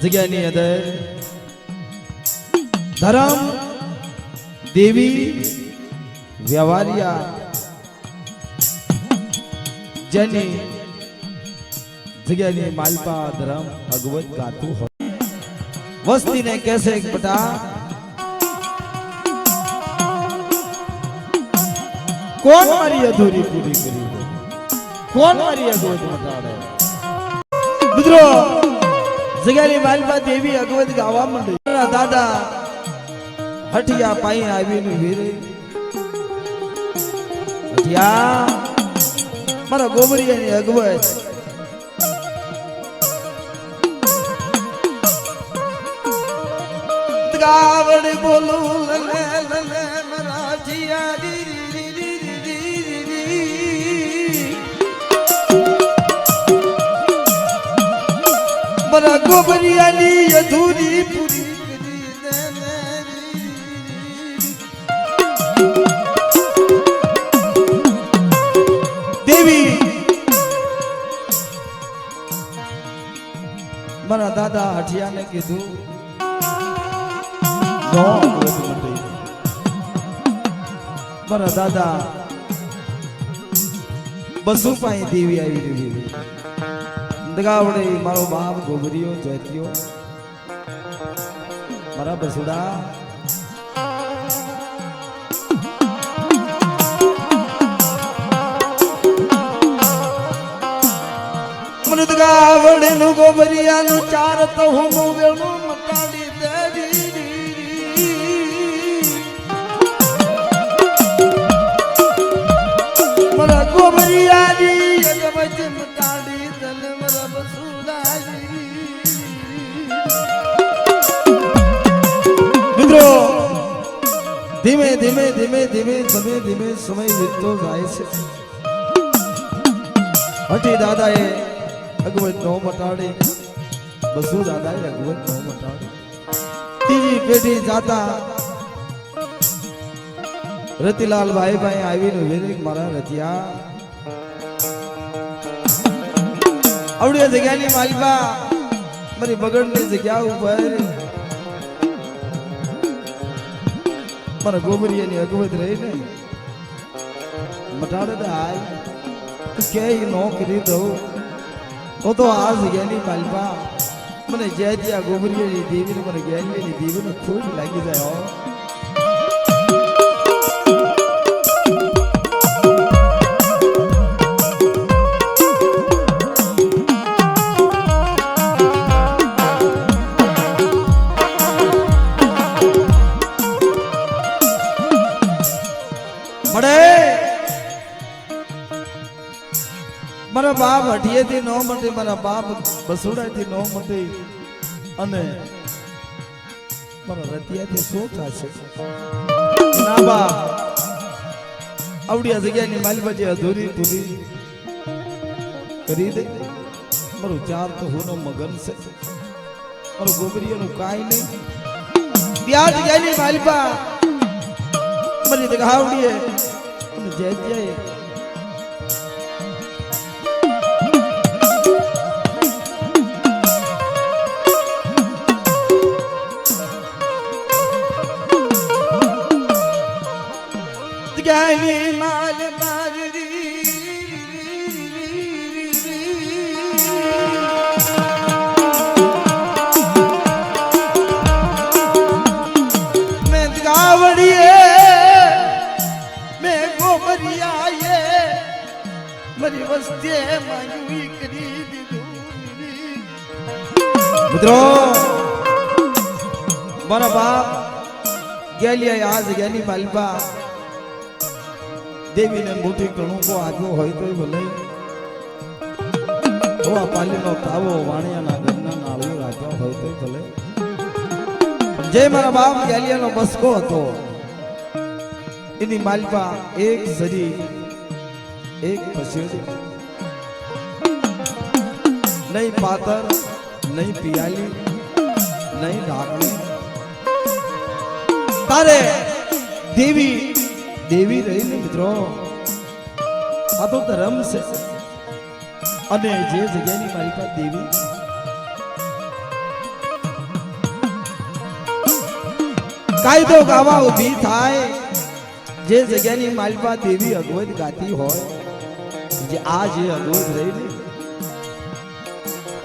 જગ્યાની અંદર ધરમ દેવી વ્યવહારિયા જેની જગ્યાની માલપા ધરમ ભગવત ગાતું હોય વસ્તીને કહેશે કે બેટા કોણ મારી અધૂરી પૂરી કરી કોણ મારી અગવત મટાડે મિત્રો જગ્યાની માલપા દેવી અગવત ગાવા માંડી દાદા હઠિયા પાઈ આવીને વીરે હઠિયા મારા ગોબરિયાની અગવત ગાવડ બોલું લલે લલે મરાઠિયા રી રી રી રી મારા ગોબરિયાની અધૂરી પૂરી કરી દે દેવી મારા દાદા હઠિયાને કીધું મારા દાદા બસુ પાઈ દેવી આવી રહી દગાવડે મારો બાપ ગોબરિયો જત્યો મારા બસુડા મને દગાવડે નું ગોબરિયા નું ચાર તો હું વેણું મટાડી દેવી મારા ગોબરિયાની અગવત મટાડી દલ મારા બસુડાજી મિત્રો ધીમે ધીમે ધીમે ધીમે ધીમે ધીમે સમય વીતતો જાય છે હઠી દાદાએ અગવત નો મટાડી બસુ દાદાએ અગવત નો મટાડી ત્રીજી પેઢી જાતા રતિલાલ ભાઈ ભાઈ આવીને વેરિક મારા રતિયા આવડી જગ્યાની માલિકા મારી બગડની જગ્યા ઉપર મારા ગોબરિયાની અગવત રહીને મટાડે હાલ કે નો કરી દઉં તો આ જગ્યાની માલિકા મને જે ત્યાં ગોબરિયાની દેવીને મને ગેલીની દેવીને ખૂબ લાગી જાય હો મારા બાપ હઠિયેથી નો મટી મારા બાપ બસુડાથી નો મટી અને મારા રતિયાથી શું થશે ના બા આવડી જગ્યાની માલિબાજી અધૂરી પૂરી કરી દે મારું ચાર તો હુનો મગન છે મારું ગોબરિયાનું કાંઈ નહીં ત્યાં જગ્યાની માલિબા મારી દગાવડીએ અને જય જય જગ્યાની માલિબા મારી વસ્તી માયુઈ કરી દીધું મિત્રો મારા બાપ ગેલિયા આ જગ્યાની માલિબા દેવીને મોટી કણુકો આપ્યો હોય તો ભલે હવા પાલીનો તાવો વાણિયાના ઘરના નાળિયો રાખ્યો હોય તો ભલે જે મારા બાપ ગેલિયાનો બસકો હતો એની માલિબા એક સરી એક પછેડી નહીં પાતર નહીં પિયાલી નહીં ઢાકણી તારે દેવી દેવી રહીને મિત્રો આ તો ધર્મ છે અને જે જગ્યાની મારી પાસે દેવી કાયદો ગાવા ઊભી થાય જે જગ્યાની માલપા દેવી અગવદ ગાતી હોય જે આ જે અગવદ રહી ને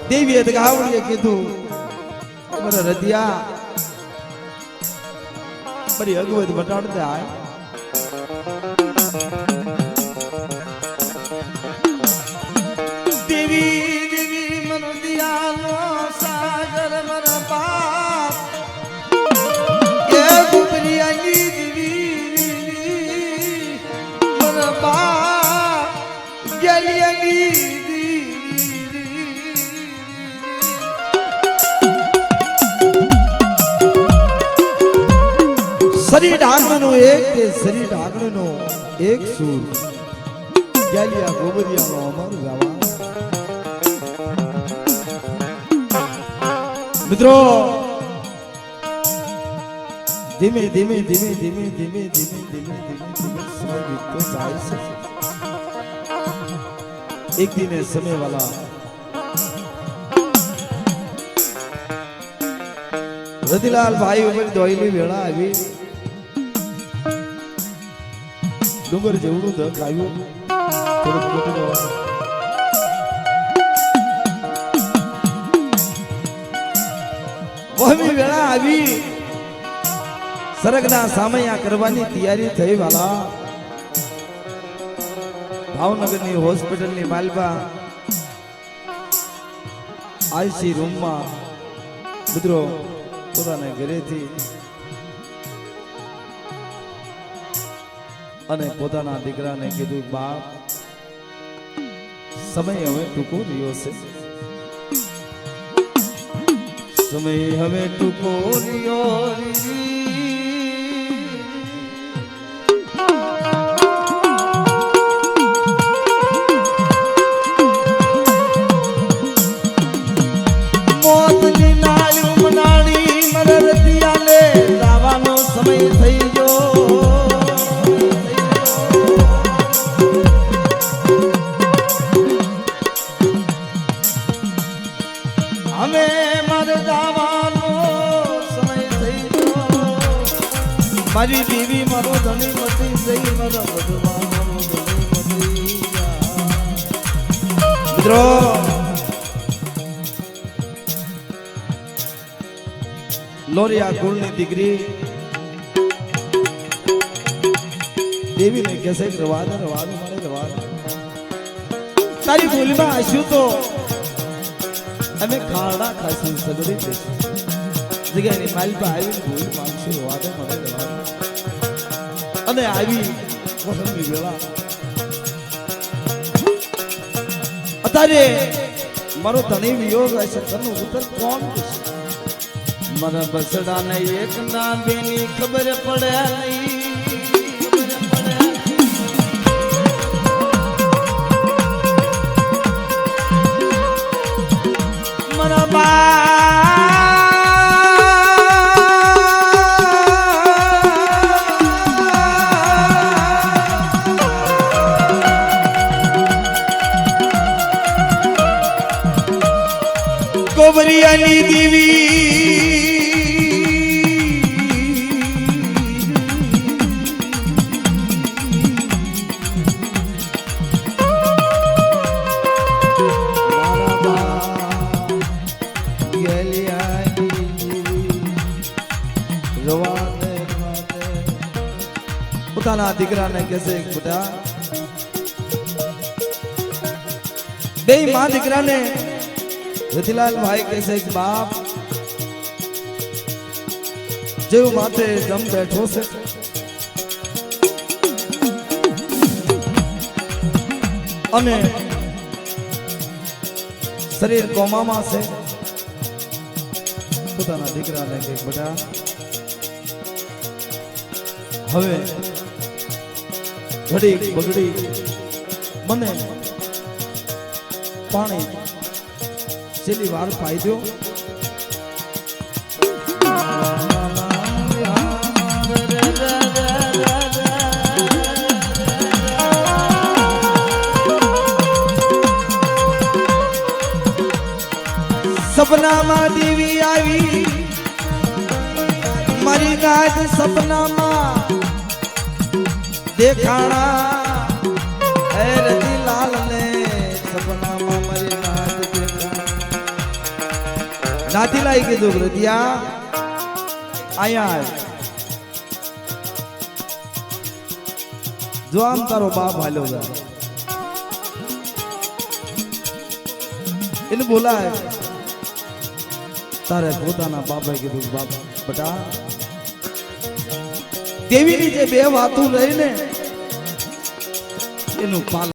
દેવીએ ગાવડીએ કીધું મારા રતિયા મારી અગવદ બટાડતે આય દેવી દેવી મનો દિયાનો સાગર મરા બાપ એ ગુબરિયાની દેવી મરા બાપ ગલિયાની શરીર ઢાંકણનો એક તે શરીર ઢાંકણનો એક સૂર ગેલિયા ગોબરિયાનો અમારું ગાવા મિત્રો ધીમે ધીમે ધીમે ધીમે ધીમે ધીમે ધીમે ધીમે ધીમે સમય વીતતો જાય છે એક દિને સમય વાલા રતિલાલ ભાઈ ઉપર દોયલી વેળા આવી ડુંગર જેવડું દખ આવ્યું થોડું ખોટું જવાનું વહમી વેળા આવી સરગના સામૈયા કરવાની તૈયારી થઈ વાલા ભાવનગરની હોસ્પિટલની માલબા આઈસી રૂમમાં મિત્રો પોતાને ઘરેથી અને પોતાના દીકરાને કીધું બાપ સમય હવે ટૂંકો રહ્યો છે સમય હવે ટૂંકો રહ્યો મોતની નાળું મનાણી મર રતિયાને લાવવાનો સમય થઈ ગયો અમે મારે જવાનો સમય થઈ ગયો મારી દેવી મારો ધણી મતી જઈ મારો બધું મિત્રો લોરિયા કુળની દીકરી દેવીને કહેશે રવાદ રવાદ મારે રવાદ તારી ભૂલમાં આશ્યું તો અમે ખાડા ખાસી સગડી દઈશું જગ્યાની માલપા આવીને ભૂલ માંગશું રવાદે મને રવાદ અને આવી વસંતની વેળા અત્યારે મારો ધણી વિયોગ હશે તનો ઉત્તર કોણ દેશે મારા બસડાને એક ના બેની ખબર પડે નહીં મારા બા ગોબરિયાની દેવી પોતાના દીકરાને કહેશે બેટા બે માં દીકરાને રતિલાલ ભાઈ કહેશે બાપ જેવું માથે જમ બેઠો છે અને શરીર કોમામાં છે પોતાના દીકરાને કહે બેટા હવે ઘડી બગડી મને પાણી છેલ્લી વાર પાઈ દો સપનામાં દેવી આવી મારી મારી નાચ સપનામાં દેખાણા હે રતિલાલ ને સપનામાં મારી નાચ દેખાણા નાથી લાઈ કીધું રતિયા આયા જો આમ તારો બાપ હાલ્યો જાય એને બોલાય તારે પોતાના બાપે કીધું બાપ બટા દેવીની જે બે વાતો રહીને એનું પાલન